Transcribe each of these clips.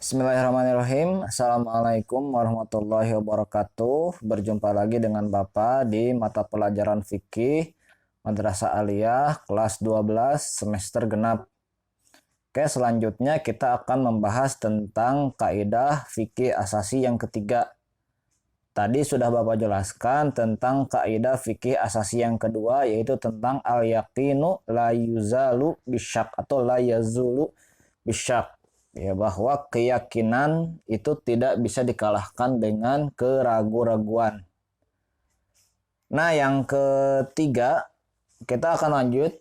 Bismillahirrahmanirrahim. Assalamualaikum warahmatullahi wabarakatuh. Berjumpa lagi dengan Bapak di mata pelajaran fikih Madrasah Aliyah kelas 12 semester genap. Oke, selanjutnya kita akan membahas tentang kaidah fikih asasi yang ketiga. Tadi sudah Bapak jelaskan tentang kaidah fikih asasi yang kedua, yaitu tentang al-yaqinu la yuzalu bisyak atau la yazulu bisyak. Ya, bahwa keyakinan itu tidak bisa dikalahkan dengan keraguan-raguan. Nah, yang ketiga, kita akan lanjut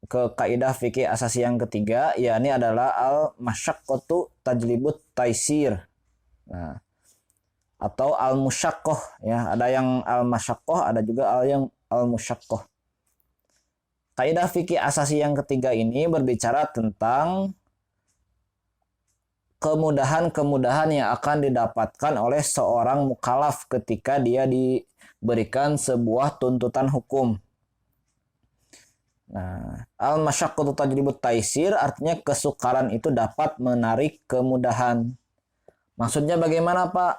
ke kaidah fikih asasi yang ketiga, yakni adalah al-masyaqqatu tajlibut taisir. Nah, atau al-musyaqqah, ya, ada yang al-masyaqqah, ada juga yang al-musyaqqah. Kaidah fikih asasi yang ketiga ini berbicara tentang kemudahan-kemudahan yang akan didapatkan oleh seorang mukallaf ketika dia diberikan sebuah tuntutan hukum. Nah, al-masyaqqatu tajlibut taisir artinya kesukaran itu dapat menarik kemudahan. Maksudnya bagaimana, Pak?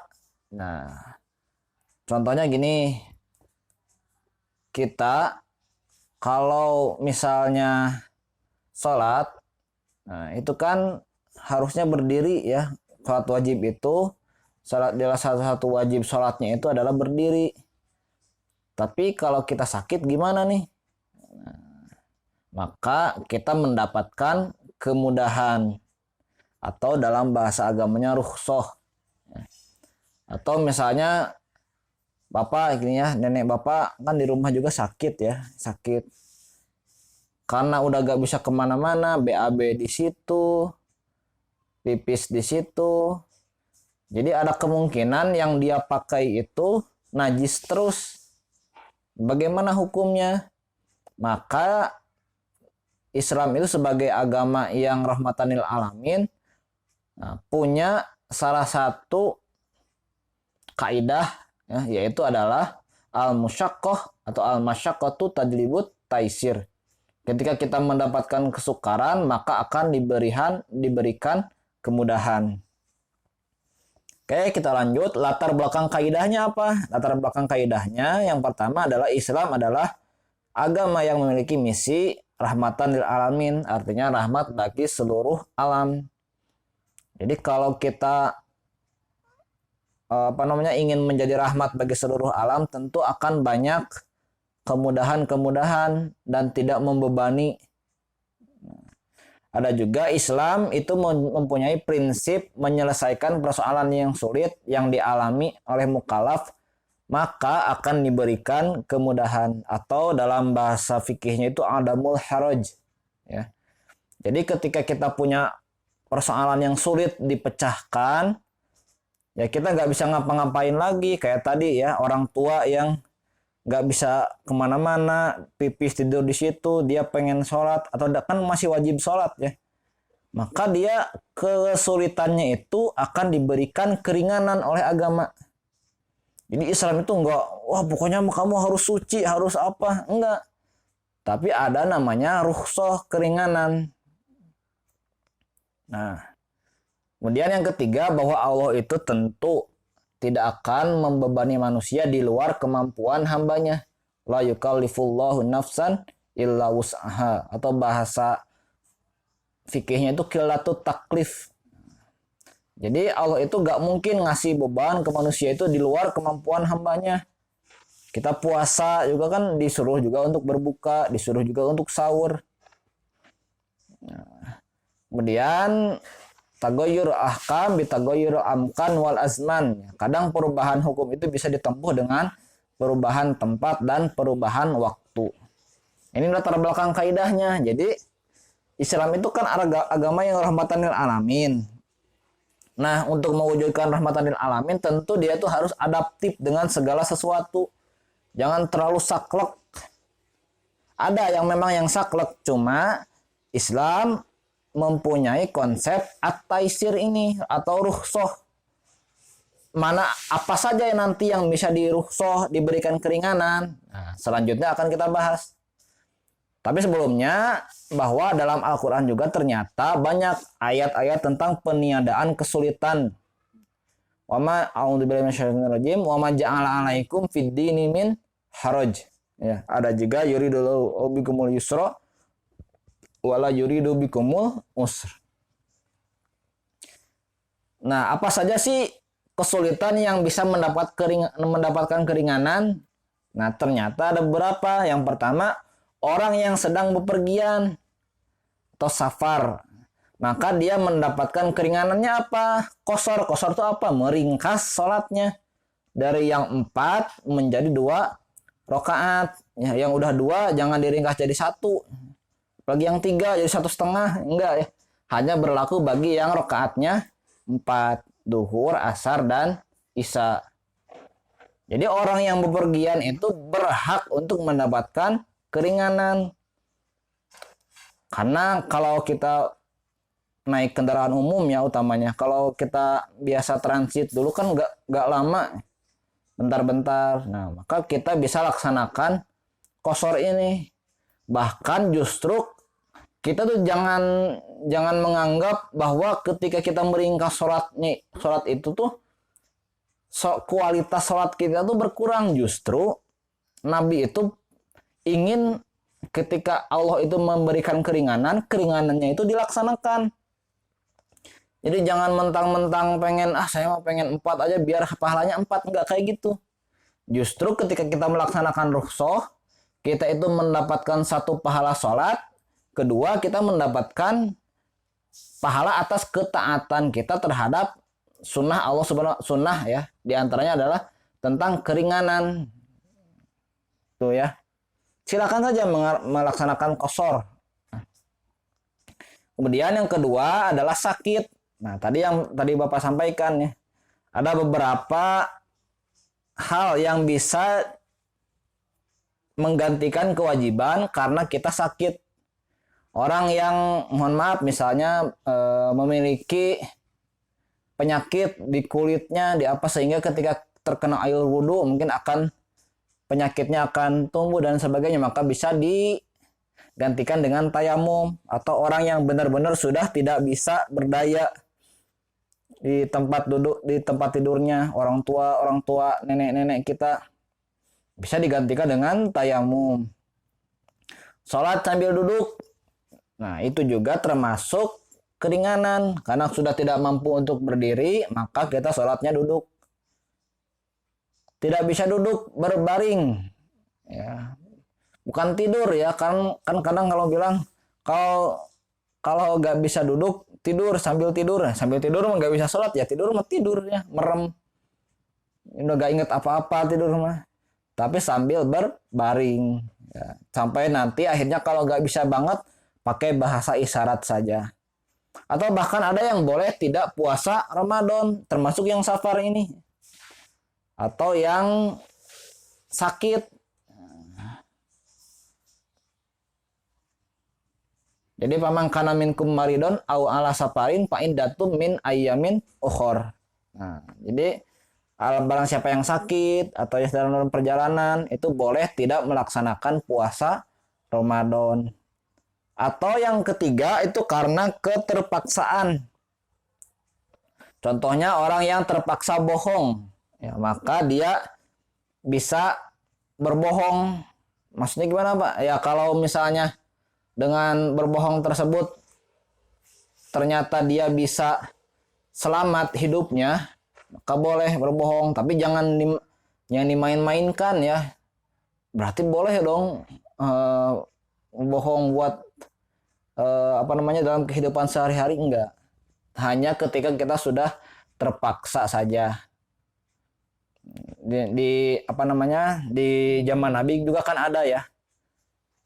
Nah, contohnya gini. Kita kalau misalnya sholat, nah itu kan harusnya berdiri, ya. Sholat wajib itu, salah satu wajib sholatnya itu adalah berdiri. Tapi kalau kita sakit gimana nih? Nah, maka kita mendapatkan kemudahan, atau dalam bahasa agamanya rukhsah. Atau misalnya Bapak gini ya, nenek Bapak kan di rumah juga sakit, ya, sakit. Karena udah gak bisa kemana-mana, BAB di situ, pipis di situ. Jadi ada kemungkinan yang dia pakai itu najis terus. Bagaimana hukumnya? Maka Islam itu sebagai agama yang rahmatan lil alamin, punya salah satu kaidah, ya, yaitu adalah al-musyaqqah atau al-masyaqqatu tajlibut taisir. Ketika kita mendapatkan kesukaran, maka akan diberikan kemudahan. Oke, kita lanjut. Latar belakang kaidahnya apa? Latar belakang kaidahnya yang pertama adalah Islam adalah agama yang memiliki misi rahmatan lil alamin, artinya rahmat bagi seluruh alam. Jadi kalau kita ingin menjadi rahmat bagi seluruh alam, tentu akan banyak kemudahan-kemudahan dan tidak membebani. Ada juga Islam itu mempunyai prinsip menyelesaikan persoalan yang sulit yang dialami oleh mukallaf, maka akan diberikan kemudahan, atau dalam bahasa fikihnya itu adamul haraj, ya. Jadi ketika kita punya persoalan yang sulit dipecahkan, ya kita nggak bisa ngapa-ngapain lagi. Kayak tadi, ya, orang tua yang nggak bisa kemana-mana, pipis tidur di situ, dia pengen sholat, atau kan masih wajib sholat, ya. Maka dia kesulitannya itu akan diberikan keringanan oleh agama. Jadi Islam itu enggak, wah pokoknya kamu harus suci, harus apa, enggak. Tapi ada namanya rukhsah, keringanan. Nah, kemudian yang ketiga, bahwa Allah itu tentu tidak akan membebani manusia di luar kemampuan hambanya. La yukallifullahu nafsan illa wus'aha, atau bahasa fikihnya itu qilatut taklif. Jadi Allah itu gak mungkin ngasih beban ke manusia itu di luar kemampuan hambanya. Kita puasa juga kan disuruh juga untuk berbuka, disuruh juga untuk sahur. Nah, kemudian tagoyur ahkam bitagoyur amkan wal azman. Kadang perubahan hukum itu bisa ditempuh dengan perubahan tempat dan perubahan waktu. Ini latar belakang kaidahnya. Jadi Islam itu kan agama yang rahmatan lil alamin. Nah, untuk mewujudkan rahmatan lil alamin, tentu dia tuh harus adaptif dengan segala sesuatu. Jangan terlalu saklek. Ada yang memang yang saklek, cuma Islam mempunyai konsep at-taisir ini atau rukhsah. Mana apa saja yang nanti yang bisa dirukhsah, diberikan keringanan. Nah, selanjutnya akan kita bahas. Tapi sebelumnya bahwa dalam Al-Quran juga ternyata banyak ayat-ayat tentang peniadaan kesulitan. Wama a'udzubillahi minasyaitonirrajim wama ja'ala 'alaikum fid dini min haraj. Ya, ada juga yuridullahu bikumul yusra wala yuridu bikumul usr. Nah, apa saja sih kesulitan yang bisa mendapatkan keringanan? Nah, ternyata ada beberapa. Yang pertama, orang yang sedang bepergian atau safar, maka dia mendapatkan keringanannya apa? Qashar. Qashar itu apa? Meringkas sholatnya dari yang 4 menjadi 2 rakaat. Ya, yang udah 2 jangan diringkas jadi 1. Bagi yang 3 jadi 1,5, enggak ya. Hanya berlaku bagi yang rakaatnya 4, duhur, asar, dan isya. Jadi orang yang bepergian itu berhak untuk mendapatkan keringanan. Karena kalau kita naik kendaraan umum ya utamanya, kalau kita biasa transit dulu kan nggak lama, bentar-bentar. Nah, maka kita bisa laksanakan qashar ini. Bahkan justru kita tuh jangan menganggap bahwa ketika kita meringkas sholat itu tuh kualitas sholat kita tuh berkurang. Justru Nabi itu ingin ketika Allah itu memberikan keringanannya itu dilaksanakan. Jadi jangan mentang-mentang pengen, saya mau pengen 4 aja biar pahalanya 4. Enggak kayak gitu. Justru ketika kita melaksanakan rukhsah, kita itu mendapatkan 1 pahala sholat, kedua kita mendapatkan pahala atas ketaatan kita terhadap sunnah Allah subhanahu sunnah ya. Di antaranya adalah tentang keringanan. Tuh ya. Silakan saja melaksanakan qashar. Kemudian yang kedua adalah sakit. Nah, tadi Bapak sampaikan ya. Ada beberapa hal yang bisa menggantikan kewajiban karena kita sakit. Orang yang mohon maaf misalnya memiliki penyakit di kulitnya, di apa, sehingga ketika terkena air wudhu mungkin penyakitnya akan tumbuh dan sebagainya, maka bisa digantikan dengan tayamum. Atau orang yang benar-benar sudah tidak bisa berdaya di tempat tidurnya, orang tua nenek-nenek kita, bisa digantikan dengan tayamum. Sholat sambil duduk, nah itu juga termasuk keringanan karena sudah tidak mampu untuk berdiri, maka kita sholatnya duduk. Tidak bisa duduk, berbaring ya, bukan tidur ya. Kan kadang kalau bilang kalau nggak bisa duduk, tidur sambil tidur mah nggak bisa sholat ya. Tidur mah tidur ya, merem, udah nggak inget apa-apa tidur mah. Tapi sambil berbaring ya. Sampai nanti akhirnya kalau nggak bisa banget pakai bahasa isyarat saja. Atau bahkan ada yang boleh tidak puasa Ramadan, termasuk yang safar ini, atau yang sakit. Jadi paman kana minkum maridon au ala safarin fa indatum min ayyamin ukhor. Nah, jadi barang siapa yang sakit atau yang sedang dalam perjalanan itu boleh tidak melaksanakan puasa Ramadan. Atau yang ketiga itu karena keterpaksaan. Contohnya orang yang terpaksa bohong. Ya, maka dia bisa berbohong. Maksudnya gimana, Pak? Ya kalau misalnya dengan berbohong tersebut ternyata dia bisa selamat hidupnya, maka boleh berbohong. Tapi jangan dimain-mainkan ya. Berarti boleh dong bohong buat dalam kehidupan sehari-hari, enggak. Hanya ketika kita sudah terpaksa saja. Di zaman Nabi juga kan ada ya.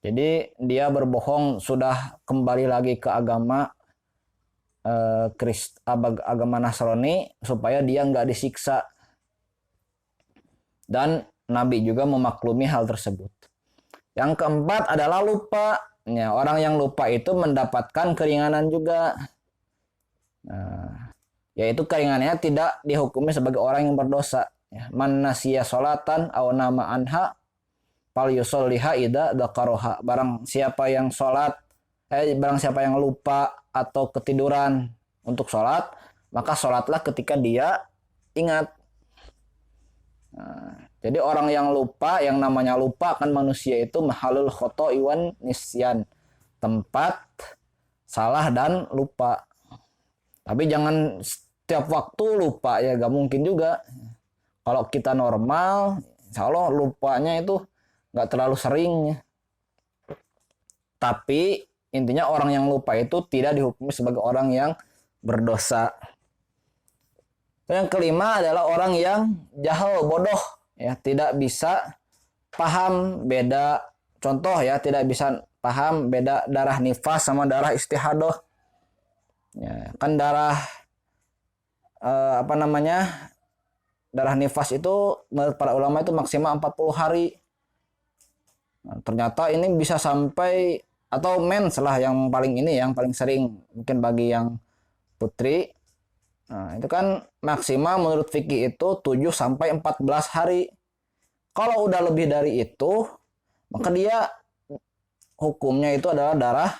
Jadi dia berbohong sudah kembali lagi ke agama agama Nasrani supaya dia nggak disiksa. Dan Nabi juga memaklumi hal tersebut. Yang keempat adalah lupa. Ya, orang yang lupa itu mendapatkan keringanan juga. Nah, yaitu keringanannya tidak dihukumi sebagai orang yang berdosa. Ya, man nasiya sholatan aw nama anha fal yusolliha ida dzakaraha. Barang siapa yang lupa atau ketiduran untuk sholat, maka sholatlah ketika dia ingat. Nah, jadi orang yang lupa, yang namanya lupa kan manusia itu mahalul khoto iwan nisyan, tempat salah dan lupa. Tapi jangan setiap waktu lupa ya, gak mungkin juga. Kalau kita normal, insya Allah lupanya itu gak terlalu sering ya. Tapi intinya orang yang lupa itu tidak dihukumi sebagai orang yang berdosa. Yang kelima adalah orang yang jahil, bodoh, ya, tidak bisa paham beda. Contoh ya, tidak bisa paham beda darah nifas sama darah istihadah. Ya, kan darah darah nifas itu menurut para ulama itu maksimal 40 hari. Nah, ternyata ini bisa sampai, atau mens lah yang paling sering mungkin bagi yang putri. Nah, itu kan maksimal menurut fikih itu 7 sampai 14 hari. Kalau udah lebih dari itu, maka dia hukumnya itu adalah darah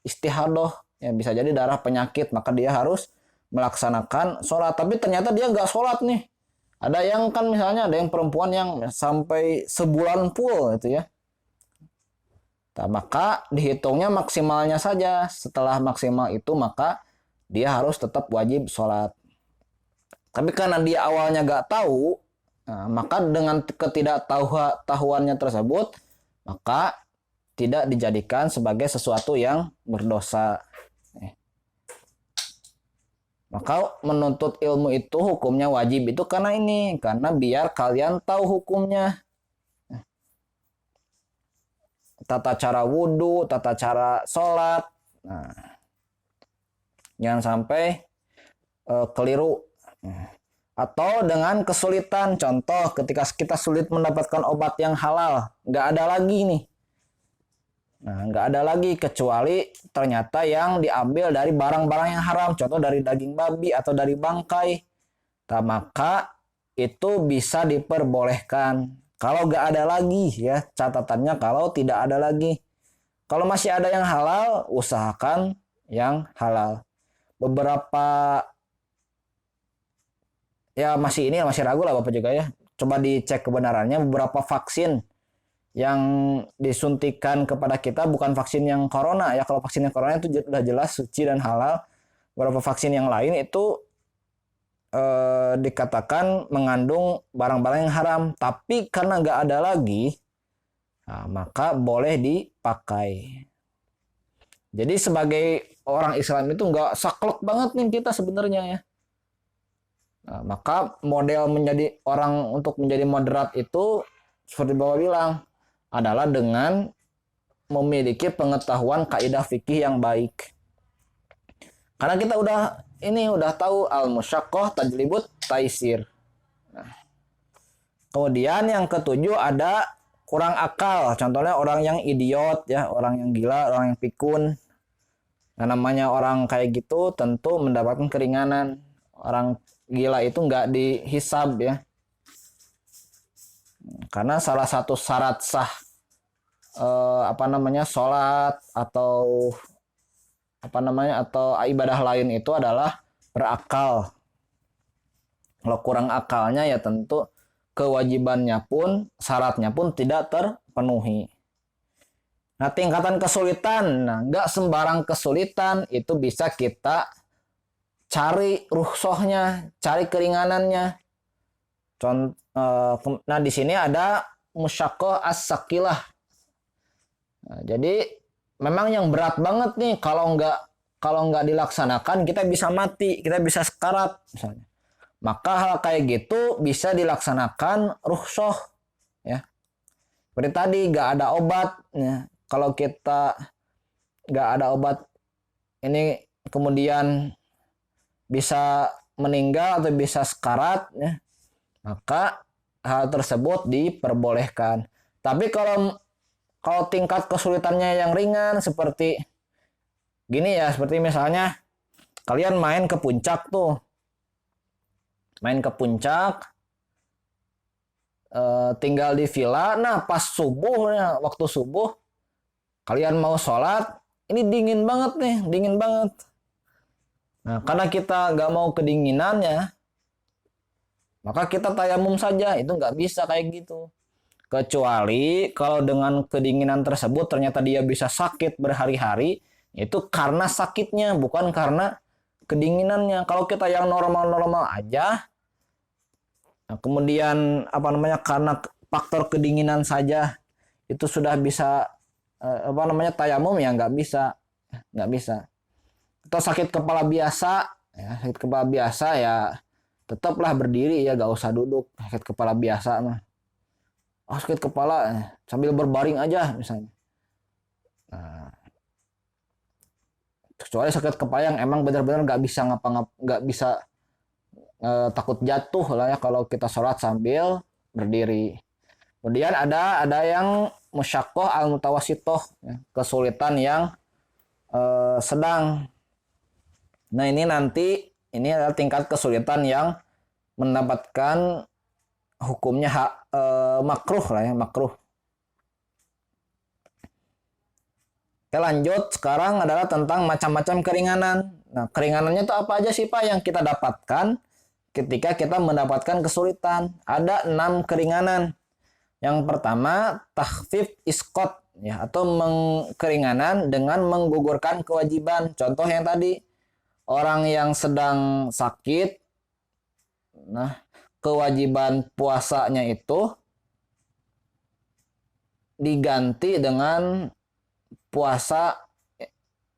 istihadah. Ya, bisa jadi darah penyakit, maka dia harus melaksanakan sholat. Tapi ternyata dia nggak sholat nih. Ada yang kan misalnya ada yang perempuan yang sampai sebulan full gitu ya. Nah, maka dihitungnya maksimalnya saja. Setelah maksimal itu maka dia harus tetap wajib sholat. Tapi karena dia awalnya nggak tahu, nah, maka dengan ketidaktahuannya tersebut, maka tidak dijadikan sebagai sesuatu yang berdosa. Maka menuntut ilmu itu hukumnya wajib itu karena biar kalian tahu hukumnya. Tata cara wudhu, tata cara sholat. Nah, jangan sampai keliru. Atau dengan kesulitan. Contoh ketika kita sulit mendapatkan obat yang halal, nggak ada lagi nih. Nah, nggak ada lagi kecuali ternyata yang diambil dari barang-barang yang haram. Contoh dari daging babi atau dari bangkai. Nah, maka itu bisa diperbolehkan. Kalau nggak ada lagi ya, catatannya kalau tidak ada lagi. Kalau masih ada yang halal, usahakan yang halal. Beberapa ya masih ragu lah Bapak juga ya. Coba dicek kebenarannya. Beberapa vaksin yang disuntikan kepada kita bukan vaksin yang corona ya. Kalau vaksin yang corona itu sudah jelas suci dan halal. Beberapa vaksin yang lain itu dikatakan mengandung barang-barang yang haram. Tapi karena nggak ada lagi, nah, maka boleh dipakai. Jadi sebagai orang Islam itu nggak saklek banget nih kita sebenarnya ya. Nah, maka model menjadi orang untuk menjadi moderat itu seperti Bapak bilang adalah dengan memiliki pengetahuan kaidah fikih yang baik. Karena kita udah tahu al-musyaqqah tajlibut taisir. Nah, kemudian yang ketujuh ada kurang akal. Contohnya orang yang idiot ya, orang yang gila, orang yang pikun. Nah, namanya orang kayak gitu tentu mendapatkan keringanan. Orang gila itu nggak dihisab ya. Karena salah satu syarat sah sholat atau ibadah lain itu adalah berakal. Kalau kurang akalnya ya tentu kewajibannya pun syaratnya pun tidak terpenuhi. Nah, tingkatan kesulitan, nggak sembarang kesulitan itu bisa kita cari rukhsahnya, cari keringanannya. Nah, di sini ada musyaqqah as-saqilah. Nah, jadi memang yang berat banget nih kalau nggak dilaksanakan kita bisa mati, kita bisa sekarat misalnya. Maka hal kayak gitu bisa dilaksanakan rukhsah ya. Seperti tadi nggak ada obat ya. Kalau kita nggak ada obat ini kemudian bisa meninggal atau bisa sekarat ya, maka hal tersebut diperbolehkan. Tapi kalau tingkat kesulitannya yang ringan seperti gini ya, seperti misalnya kalian main ke puncak tuh. Main ke puncak tinggal di villa. Nah pas subuh, ya, waktu subuh kalian mau sholat, ini dingin banget nih, dingin banget. Nah karena kita nggak mau kedinginannya, maka kita tayamum saja. Itu nggak bisa kayak gitu. Kecuali kalau dengan kedinginan tersebut ternyata dia bisa sakit berhari-hari, itu karena sakitnya, bukan karena kedinginannya. Kalau kita yang normal-normal aja, nah, kemudian apa namanya karena faktor kedinginan saja itu sudah bisa apa namanya tayamum, ya nggak bisa. Atau sakit kepala biasa, ya, sakit kepala biasa ya tetaplah berdiri ya, gak usah duduk. Sakit kepala biasa mah, sakit kepala sambil berbaring aja misalnya. Nah, kecuali sakit kepala yang emang benar-benar nggak bisa nggak bisa takut jatuh lah ya kalau kita sholat sambil berdiri. Kemudian ada yang musyaqqah al mutawasitoh, ya, kesulitan yang sedang. Nah ini nanti ini adalah tingkat kesulitan yang mendapatkan hukumnya makruh lah ya, makruh. Oke, lanjut sekarang adalah tentang macam-macam keringanan. Nah keringanannya itu apa aja sih Pak yang kita dapatkan ketika kita mendapatkan kesulitan? Ada 6 keringanan. Yang pertama takhfif isqat, ya, atau keringanan dengan menggugurkan kewajiban. Contoh yang tadi, orang yang sedang sakit, nah kewajiban puasanya itu diganti dengan puasa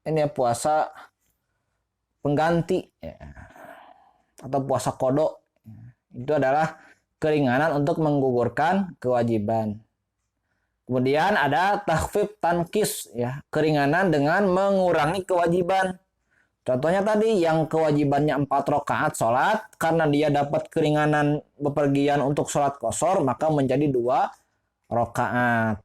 ini ya, puasa pengganti, ya, atau puasa kodok. Itu adalah keringanan untuk menggugurkan kewajiban. Kemudian ada takhfif tankis, ya, keringanan dengan mengurangi kewajiban. Contohnya tadi yang kewajibannya 4 rakaat sholat, karena dia dapat keringanan bepergian untuk sholat qashar, maka menjadi 2 rakaat.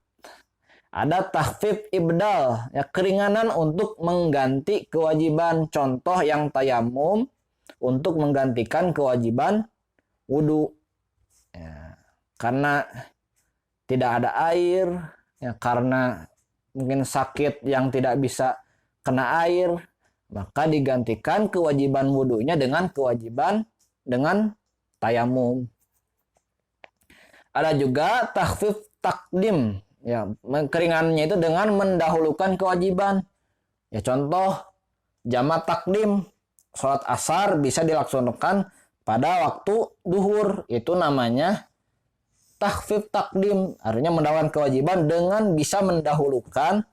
Ada takhfif ibdal, ya, keringanan untuk mengganti kewajiban. Contoh yang tayamum untuk menggantikan kewajiban wudhu, ya, karena tidak ada air, ya, karena mungkin sakit yang tidak bisa kena air, maka digantikan kewajiban wudhunya dengan kewajiban dengan tayamum. Ada juga takhfif takdim, ya, keringanannya itu dengan mendahulukan kewajiban. Ya, contoh jamak takdim, sholat asar bisa dilaksanakan pada waktu duhur, itu namanya takhfif takdim, artinya mendahulukan kewajiban dengan bisa mendahulukan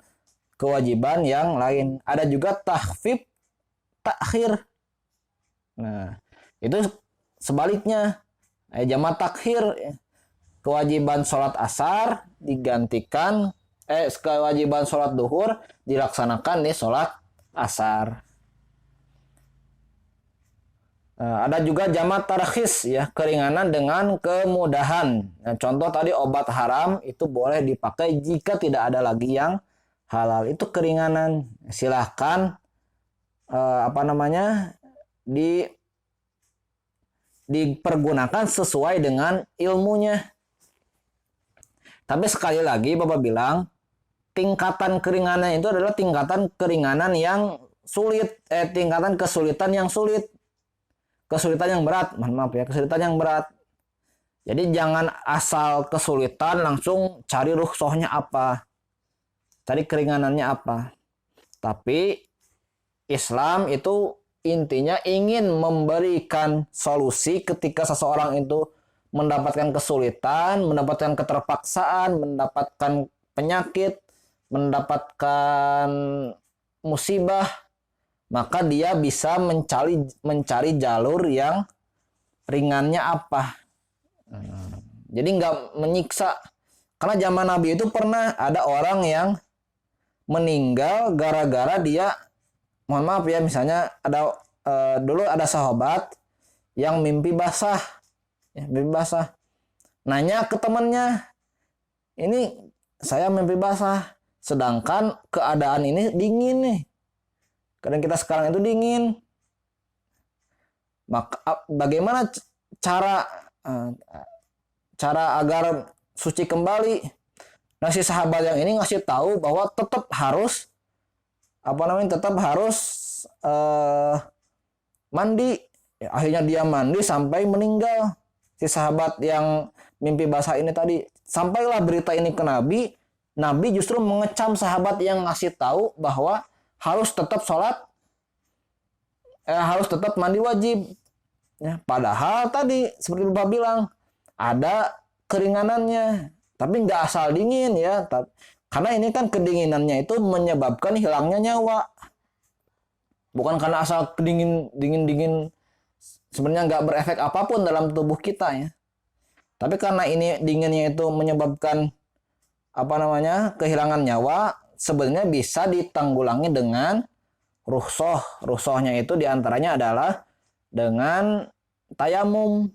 kewajiban yang lain. Ada juga takhfif takhir. Nah, itu sebaliknya. Jamak takhir, kewajiban sholat asar digantikan kewajiban sholat duhur dilaksanakan di sholat asar. Ada juga jamak tarkhis, ya, keringanan dengan kemudahan. Nah, contoh tadi obat haram itu boleh dipakai jika tidak ada lagi yang halal. Itu keringanan. Silahkan apa namanya dipergunakan sesuai dengan ilmunya. Tapi sekali lagi Bapak bilang, tingkatan keringanan itu adalah tingkatan keringanan yang sulit, tingkatan kesulitan yang sulit. Kesulitan yang berat, maaf ya, kesulitan yang berat. Jadi jangan asal kesulitan langsung cari rukhsahnya apa, cari keringanannya apa. Tapi Islam itu intinya ingin memberikan solusi ketika seseorang itu mendapatkan kesulitan, mendapatkan keterpaksaan, mendapatkan penyakit, mendapatkan musibah, maka dia bisa mencari jalur yang ringannya apa. Jadi nggak menyiksa. Karena zaman Nabi itu pernah ada orang yang meninggal gara-gara dia, mohon maaf ya, misalnya ada dulu ada sahabat yang mimpi basah, ya, mimpi basah. Nanya ke temannya, ini saya mimpi basah, sedangkan keadaan ini dingin nih. Kadang kita sekarang itu dingin. Maka bagaimana cara cara agar suci kembali. Nah, si sahabat yang ini ngasih tahu bahwa tetap harus tetap harus mandi. Ya, akhirnya dia mandi sampai meninggal. Si sahabat yang mimpi basah ini tadi, sampailah berita ini ke Nabi. Nabi justru mengecam sahabat yang ngasih tahu bahwa harus tetap sholat, harus tetap mandi wajib. Ya, padahal tadi seperti Bapak bilang ada keringanannya, tapi nggak asal dingin ya. Karena ini kan kedinginannya itu menyebabkan hilangnya nyawa, bukan karena asal dingin sebenarnya nggak berefek apapun dalam tubuh kita ya. Tapi karena ini dinginnya itu menyebabkan kehilangan nyawa, sebenarnya bisa ditanggulangi dengan rukhsah. Rukhsahnya itu diantaranya adalah dengan tayamum.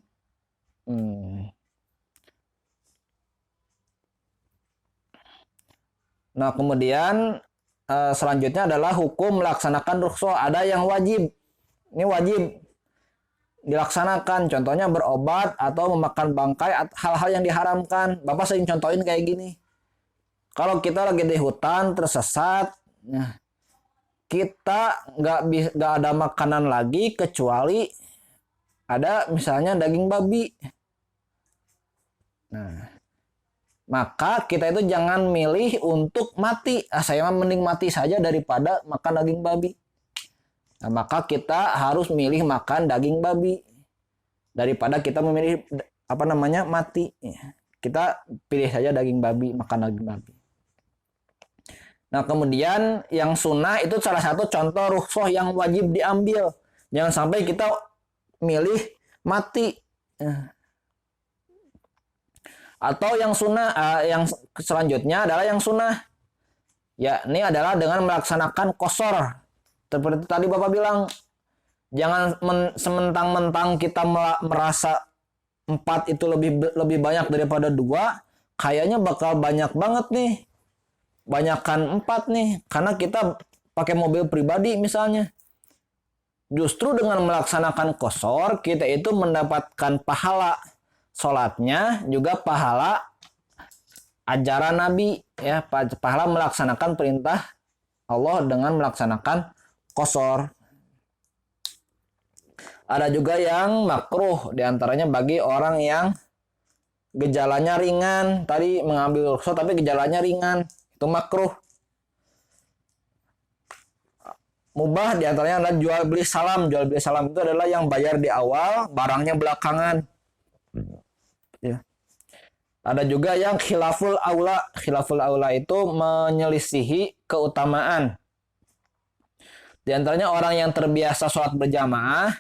Nah, kemudian selanjutnya adalah hukum melaksanakan rukhsah. Ada yang wajib. Ini wajib dilaksanakan. Contohnya berobat atau memakan bangkai, hal-hal yang diharamkan. Bapak sering contohin kayak gini. Kalau kita lagi di hutan tersesat, nah, kita nggak ada makanan lagi kecuali ada misalnya daging babi. Nah, maka kita itu jangan milih untuk mati. Saya mending mati saja daripada makan daging babi. Nah, maka kita harus milih makan daging babi daripada kita memilih mati. Kita pilih saja daging babi, makan daging babi. Nah, kemudian yang sunnah itu salah satu contoh rukhsah yang wajib diambil. Jangan sampai kita milih mati. Atau yang sunnah, yang selanjutnya adalah yang sunnah. Ya, ini adalah dengan melaksanakan qashar. Seperti tadi Bapak bilang, jangan sementang-mentang kita merasa 4 itu lebih banyak daripada 2, kayaknya bakal banyak banget nih. Banyakan 4 nih, karena kita pakai mobil pribadi misalnya. Justru dengan melaksanakan qashar, kita itu mendapatkan pahala sholatnya, juga pahala ajaran Nabi, ya, pahala melaksanakan perintah Allah dengan melaksanakan qashar. Ada juga yang makruh, diantaranya bagi orang yang gejalanya ringan, tadi mengambil rukhsah tapi gejalanya ringan, itu makruh. Mubah diantaranya adalah jual beli salam. Jual beli salam itu adalah yang bayar di awal, barangnya belakangan. Ya. Ada juga yang khilaful aula. Khilaful aula itu menyelisihi keutamaan. Di antaranya orang yang terbiasa sholat berjamaah,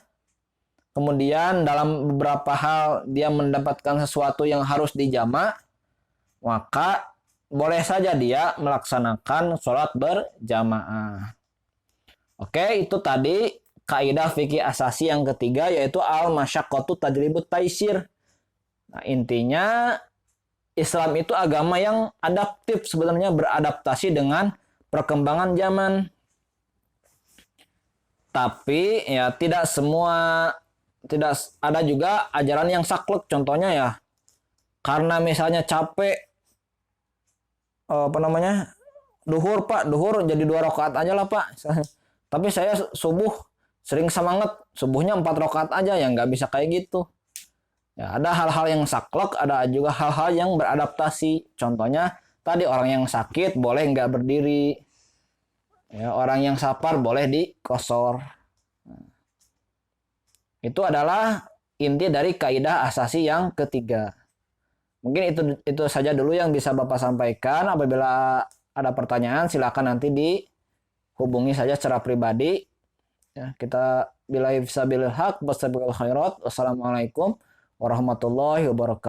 kemudian dalam beberapa hal dia mendapatkan sesuatu yang harus dijamak, maka boleh saja dia melaksanakan sholat berjamaah. Oke, itu tadi kaidah fikih asasi yang ketiga, yaitu al-masyaqqatu tajlibut taisir. Nah, intinya Islam itu agama yang adaptif, sebenarnya beradaptasi dengan perkembangan zaman. Tapi ya tidak ada juga ajaran yang saklek. Contohnya ya, karena misalnya capek duhur jadi 2 rakaat aja lah Pak. Tapi saya subuh sering semangat, subuhnya 4 rakaat aja, ya nggak bisa kayak gitu. Ya, ada hal-hal yang saklek, ada juga hal-hal yang beradaptasi. Contohnya tadi orang yang sakit boleh nggak berdiri. Ya, orang yang sapar boleh dikosor. Itu adalah inti dari kaidah asasi yang ketiga. Mungkin itu saja dulu yang bisa Bapak sampaikan. Apabila ada pertanyaan silakan nanti dihubungi saja secara pribadi. Ya, kita billahi fisabilil haq, wassalamualaikum warahmatullahi wabarakatuh.